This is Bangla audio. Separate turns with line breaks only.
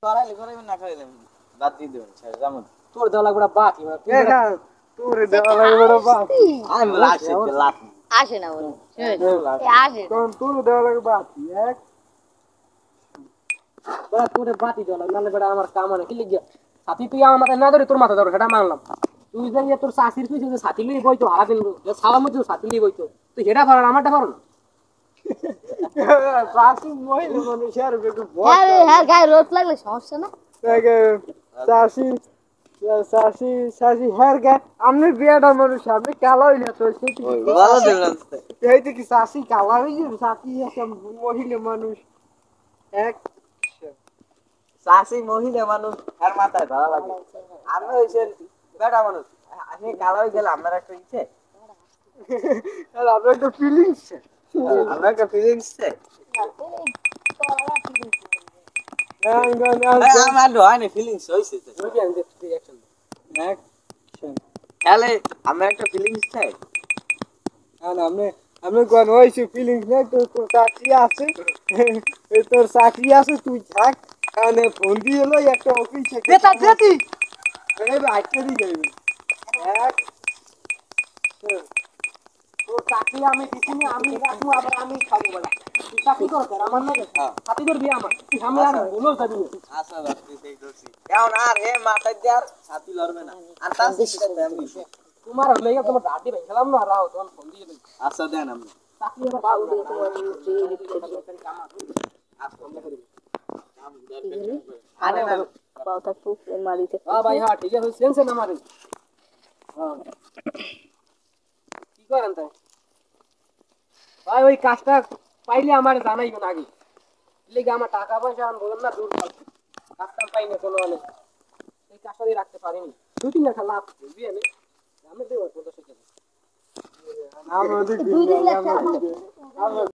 করাইলে করাইবেন না করাইলে বাদ দিয়ে দেবেন স্যার যেমন
তোর দেওয়া লাগবে বাকি
তোর দেওয়া লাগবে বাকি
আমি লাস্ট লাস্ট
আসে না বলে আসে
তোর দেওয়া লাগবে বাকি এক
বড় তোরে বাতি দেওয়া লাগবে নালে বড় আমার কাম আছে কি লিখিয়া সাথী তুই আমার মাথা না ধরে তোর মাথা ধরে সেটা মানলাম তুই যে তোর শাশির তুই যে সাথী লিয়ে বইতো হারা দিন সালাম মধ্যে সাথী লিয়ে বইতো তুই হেডা পারো না আমারটা পারো না
শাশি মহিলা মানুষ আর একটু
হ্যাঁ হ্যাঁ গায়ে রোদ লাগলে সমস্যা না
শাশি শাশি শাশি হ্যাঁ গা আপনি বিয়াটা মানুষ আপনি কালো হইলে তো
ভালো দিলেন
এইটা কি শাশি কালো হয়ে যাবে শাশি একটা মহিলা মানুষ এক
চাষি মহিলা মানুষ আর মাথায় ধরা লাগে আমি হইছেন বেটা মানুষ আমি কালো হয়ে গেলে আমার একটা ইচ্ছে
আপনার একটা ফিলিংস
আমার একটা ফিলিংস আমার হয়নি ফিলিংস হয়েছে তাহলে আমার একটা ফিলিংস চাই
আমি কোন হয়েছে ফিলিংস নেই তোর চাকরি আছে তোর চাকরি আছে তুই থাক কারণে ফোন দিয়ে এলো একটা অফিসে বেতা যেতি আইতে দিয়ে যাইবে এক
তোর চাকরি আমি দিছি না আমি রাখবো আবার আমি খাবো বলা তুই চাকরি কর আমার না সাথী করবি আমার তুই আমি আর বলো যাবি
আশা রাখতে সেই দোষী এখন আর এ মাথায় দেয়ার ছাতি লড়বে না আর তার সাথে আমি
তোমার হলে তোমার রাতে ভাই খেলাম না রাও তখন ফোন দিয়ে দেন
আশা দেন আমি
চাকরি আবার পাবো
আরে না
পাউতা ফুক মারিতে
হ্যাঁ ভাই হ্যাঁ ঠিক আছে সেন্স না মারে হ্যাঁ কি করেন তাই ভাই ওই কাজটা পাইলে আমার জানাইবেন আগে লেগে আমার টাকা পয়সা আমি বললাম না দূর কাজটা পাই না কোনো অনেক এই কাজটা দিয়ে রাখতে পারিনি দুই তিন লাখ লাভ বুঝবি আমি দেবো 50 টাকা
আমাদের
দুই দিন লাগছে